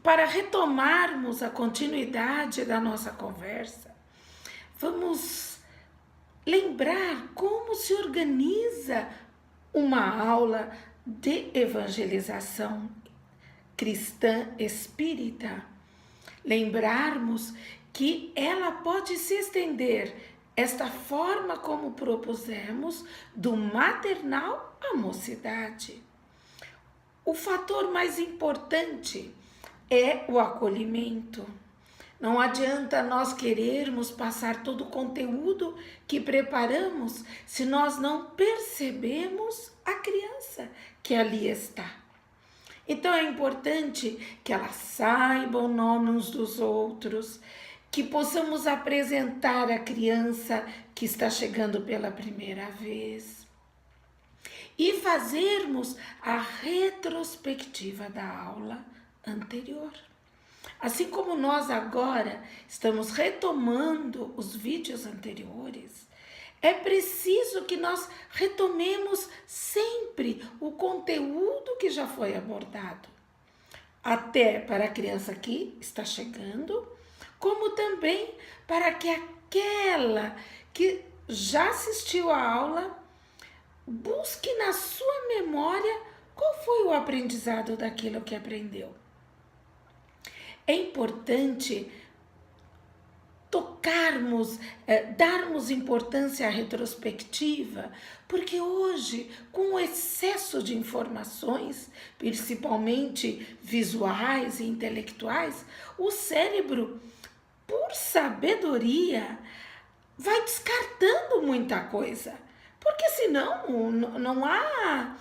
para retomarmos a continuidade da nossa conversa, vamos lembrar como se organiza uma aula de evangelização cristã espírita. Lembrarmos que ela pode se estender, esta forma como propusemos, do maternal à mocidade. O fator mais importante é o acolhimento. Não adianta nós querermos passar todo o conteúdo que preparamos se nós não percebemos a criança que ali está. Então é importante que ela saiba o nome uns dos outros, que possamos apresentar a criança que está chegando pela primeira vez e fazermos a retrospectiva da aula anterior. Assim como nós agora estamos retomando os vídeos anteriores, é preciso que nós retomemos sempre o conteúdo que já foi abordado, até para a criança que está chegando, como também para que aquela que já assistiu à aula busque na sua memória qual foi o aprendizado daquilo que aprendeu. É importante tocarmos, darmos importância à retrospectiva, porque hoje, com o excesso de informações, principalmente visuais e intelectuais, o cérebro, por sabedoria, vai descartando muita coisa, porque senão não há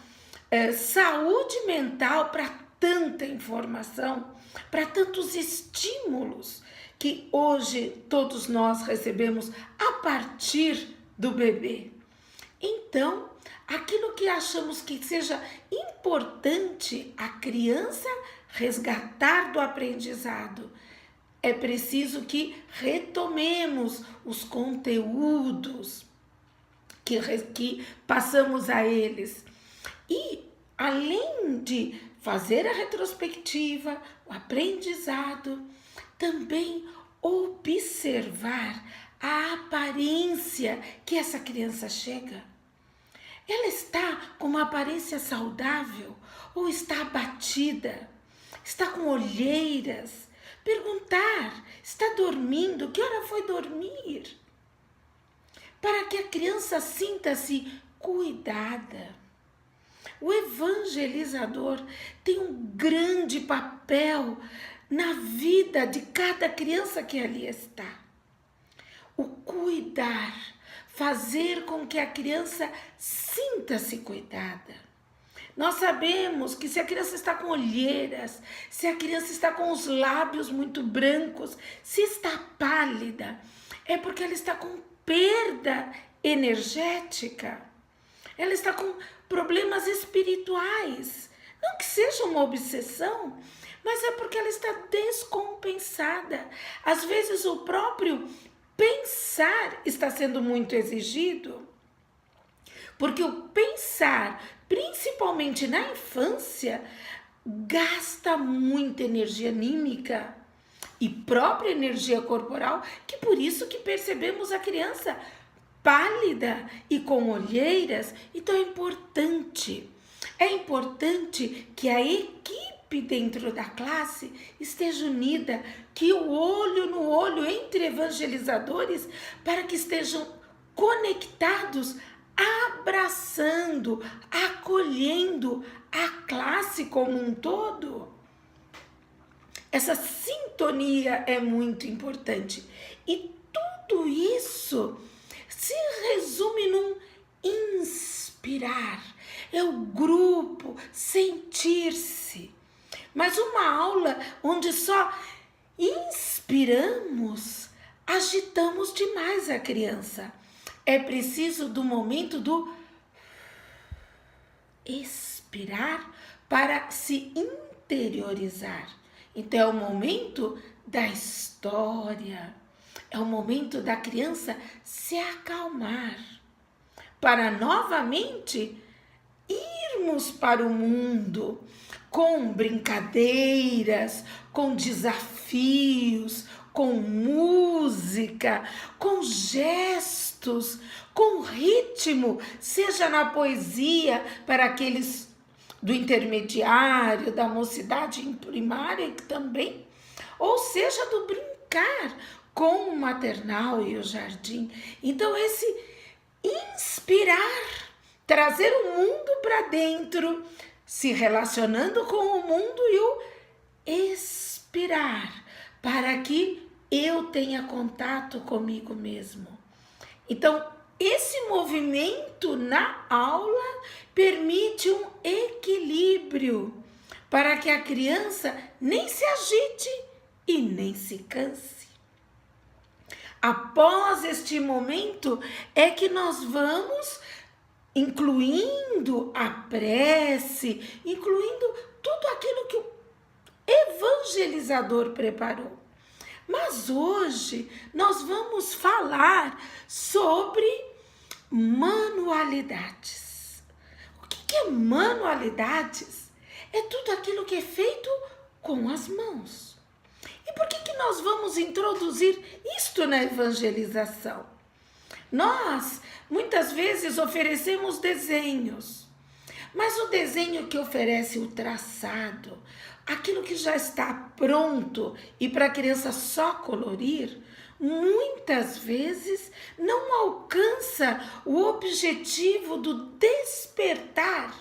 saúde mental para tanta informação, para tantos estímulos que hoje todos nós recebemos a partir do bebê. Então, aquilo que achamos que seja importante a criança resgatar do aprendizado, é preciso que retomemos os conteúdos que passamos a eles. E, além de fazer a retrospectiva, o aprendizado, também observar a aparência que essa criança chega. Ela está com uma aparência saudável ou está abatida? Está com olheiras? Perguntar, está dormindo? Que hora foi dormir? Para que a criança sinta-se cuidada. O evangelizador tem um grande papel na vida de cada criança que ali está. O cuidar, fazer com que a criança sinta-se cuidada. Nós sabemos que se a criança está com olheiras, se a criança está com os lábios muito brancos, se está pálida, é porque ela está com perda energética. Ela está com problemas espirituais. Não que seja uma obsessão, mas é porque ela está descompensada. Às vezes o próprio pensar está sendo muito exigido, porque o pensar, principalmente na infância, gasta muita energia anímica e própria energia corporal, que por isso que percebemos a criança pálida e com olheiras. Então é importante que a equipe dentro da classe esteja unida, que o olho no olho entre evangelizadores, para que estejam conectados, abraçando, acolhendo a classe como um todo. Essa sintonia é muito importante. E tudo isso se resume num inspirar. É o grupo, sentir-se. Mas uma aula onde só inspiramos, agitamos demais a criança. É preciso do momento do expirar para se interiorizar. Então é o momento da história, é o momento da criança se acalmar, para novamente irmos para o mundo, com brincadeiras, com desafios, com música, com gestos, com ritmo, seja na poesia para aqueles do intermediário, da mocidade primária também, ou seja do brincar com o maternal e o jardim. Então esse inspirar, trazer o mundo para dentro, se relacionando com o mundo, e o expirar, para que eu tenha contato comigo mesmo. Então, esse movimento na aula permite um equilíbrio para que a criança nem se agite e nem se canse. Após este momento é que nós vamos incluindo a prece, incluindo tudo aquilo que o evangelizador preparou. Mas hoje nós vamos falar sobre manualidades. O que é manualidades? É tudo aquilo que é feito com as mãos. E por que nós vamos introduzir isto na evangelização? Nós, muitas vezes, oferecemos desenhos, mas o desenho que oferece o traçado, aquilo que já está pronto e para a criança só colorir, muitas vezes não alcança o objetivo do despertar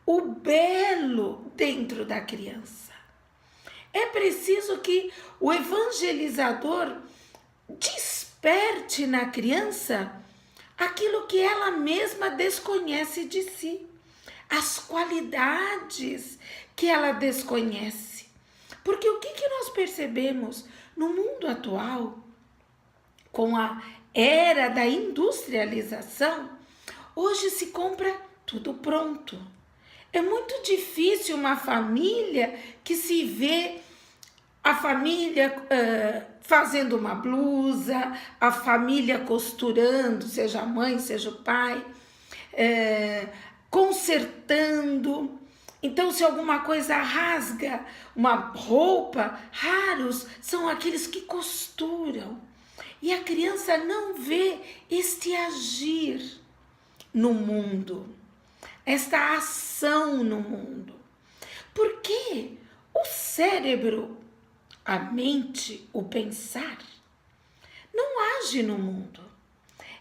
o belo dentro da criança. É preciso que o evangelizador desperte na criança aquilo que ela mesma desconhece de si, as qualidades que ela desconhece. Porque o que nós percebemos no mundo atual, com a era da industrialização, hoje se compra tudo pronto. É muito difícil uma família que se vê a família fazendo uma blusa, a família costurando, seja a mãe, seja o pai, consertando. Então, se alguma coisa rasga, uma roupa, raros são aqueles que costuram. E a criança não vê este agir no mundo, esta ação no mundo. Porque o cérebro, a mente, o pensar, não age no mundo.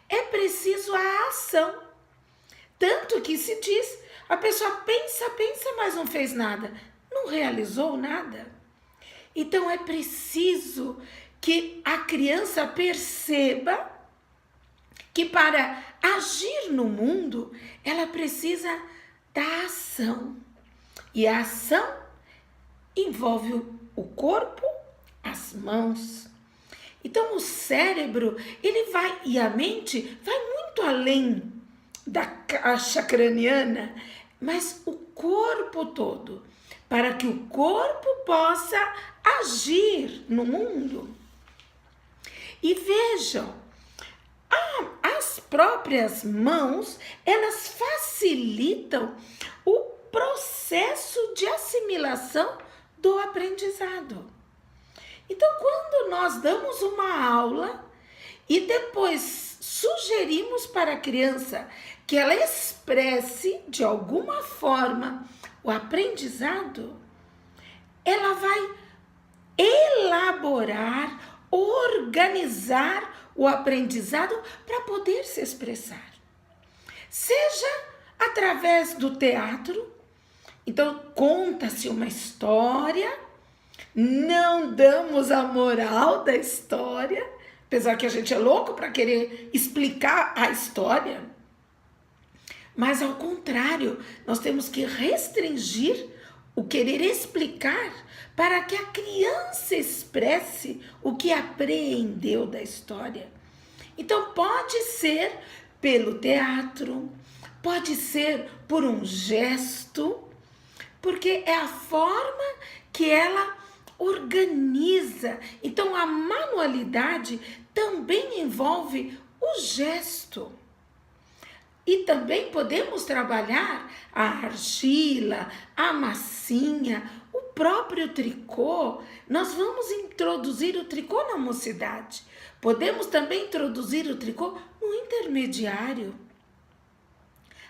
É preciso a ação. Tanto que se diz, a pessoa pensa, mas não fez nada, não realizou nada. Então é preciso que a criança perceba que para agir no mundo, ela precisa da ação. E a ação envolve o corpo, as mãos. Então o cérebro, ele vai, e a mente vai muito além da caixa craniana, mas o corpo todo, para que o corpo possa agir no mundo. E vejam, as próprias mãos, elas facilitam o processo de assimilação do aprendizado. Então, quando nós damos uma aula e depois sugerimos para a criança que ela expresse de alguma forma o aprendizado, ela vai elaborar, organizar o aprendizado para poder se expressar. Seja através do teatro, então conta-se uma história, não damos a moral da história, apesar que a gente é louco para querer explicar a história, mas ao contrário, nós temos que restringir o querer explicar para que a criança expresse o que apreendeu da história. Então pode ser pelo teatro, pode ser por um gesto, porque é a forma que ela organiza. Então a manualidade também envolve o gesto. E também podemos trabalhar a argila, a massinha, o próprio tricô. Nós vamos introduzir o tricô na mocidade. Podemos também introduzir o tricô no intermediário.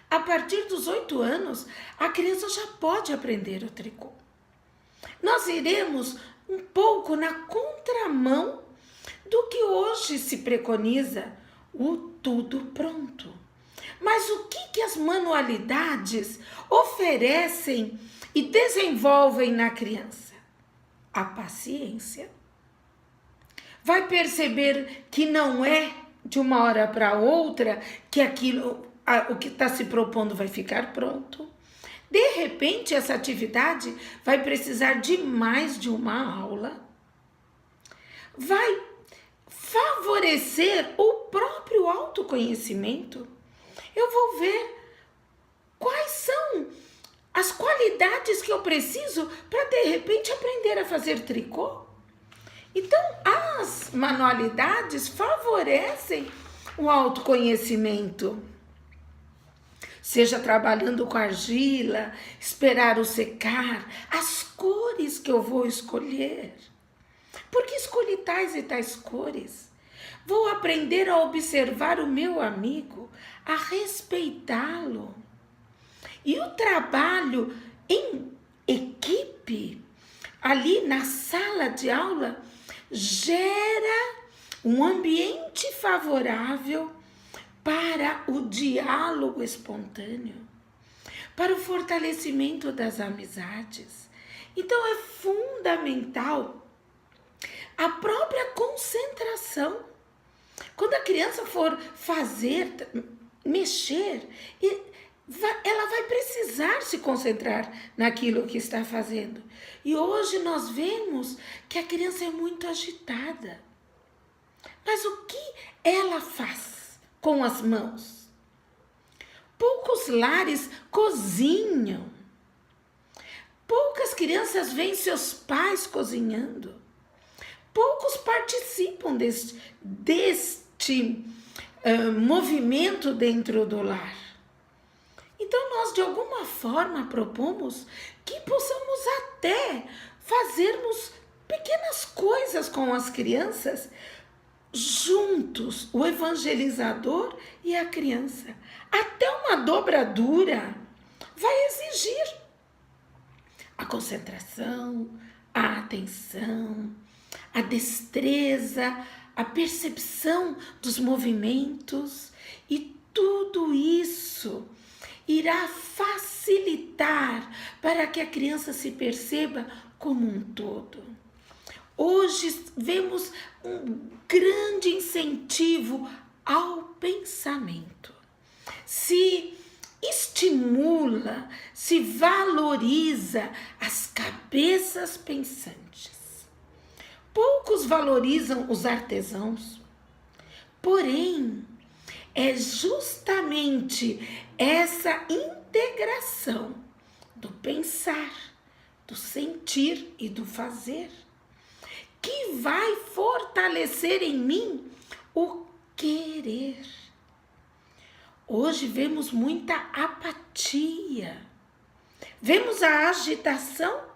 A partir dos 8 anos, a criança já pode aprender o tricô. Nós iremos um pouco na contramão do que hoje se preconiza, o tudo pronto. Mas o que as manualidades oferecem e desenvolvem na criança? A paciência. Vai perceber que não é de uma hora para outra que o que está se propondo vai ficar pronto. De repente, essa atividade vai precisar de mais de uma aula. Vai favorecer o próprio autoconhecimento. Eu vou ver quais são as qualidades que eu preciso para, de repente, aprender a fazer tricô. Então, as manualidades favorecem o autoconhecimento. Seja trabalhando com argila, esperar o secar, as cores que eu vou escolher. Por que escolhi tais e tais cores? Vou aprender a observar o meu amigo, a respeitá-lo. E o trabalho em equipe, ali na sala de aula, gera um ambiente favorável para o diálogo espontâneo, para o fortalecimento das amizades. Então é fundamental a própria concentração. Quando a criança for mexer, ela vai precisar se concentrar naquilo que está fazendo. E hoje nós vemos que a criança é muito agitada. Mas o que ela faz com as mãos? Poucos lares cozinham. Poucas crianças veem seus pais cozinhando. Poucos participam deste movimento dentro do lar. Então, nós de alguma forma propomos que possamos até fazermos pequenas coisas com as crianças, juntos, o evangelizador e a criança. Até uma dobradura vai exigir a concentração, a atenção, a destreza, a percepção dos movimentos, e tudo isso irá facilitar para que a criança se perceba como um todo. Hoje vemos um grande incentivo ao pensamento. Se estimula, se valoriza as cabeças pensantes. Poucos valorizam os artesãos, porém, é justamente essa integração do pensar, do sentir e do fazer que vai fortalecer em mim o querer. Hoje vemos muita apatia, vemos a agitação,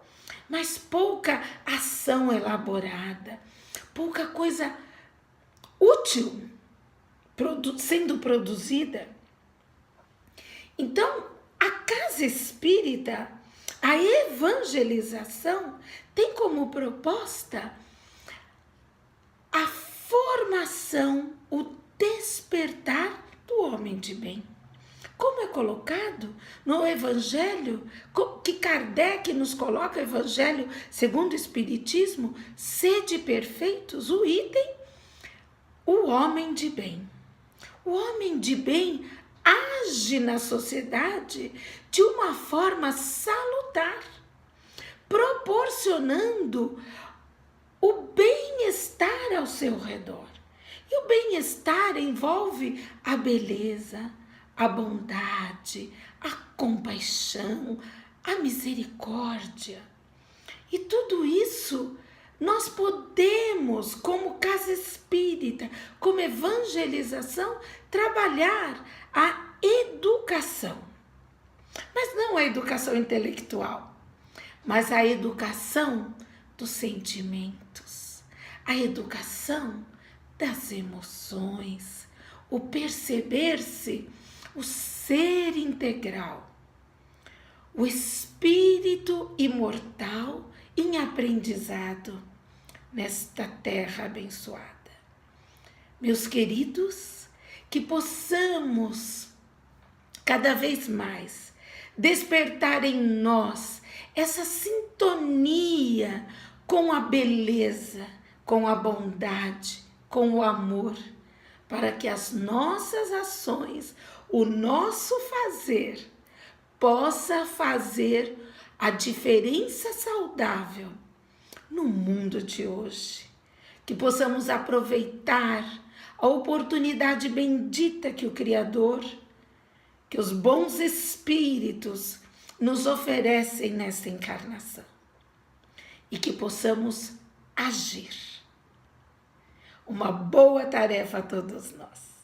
mas pouca ação elaborada, pouca coisa útil sendo produzida. Então, a casa espírita, a evangelização, tem como proposta a formação, o despertar do homem de bem. Como é colocado no Evangelho, que Kardec nos coloca, Evangelho segundo o Espiritismo, sede perfeitos, o item, o homem de bem. O homem de bem age na sociedade de uma forma salutar, proporcionando o bem-estar ao seu redor. E o bem-estar envolve a beleza, a bondade, a compaixão, a misericórdia. E tudo isso nós nós podemos, como casa espírita, como evangelização, trabalhar a educação. Mas não a educação intelectual, mas a educação dos sentimentos, a educação das emoções, o perceber-se, o ser integral, o espírito imortal em aprendizado nesta terra abençoada. Meus queridos, que possamos cada vez mais despertar em nós essa sintonia com a beleza, com a bondade, com o amor, para que as nossas ações, o nosso fazer, possa fazer a diferença saudável no mundo de hoje. Que possamos aproveitar a oportunidade bendita que o Criador, que os bons espíritos nos oferecem nesta encarnação. E que possamos agir. Uma boa tarefa a todos nós.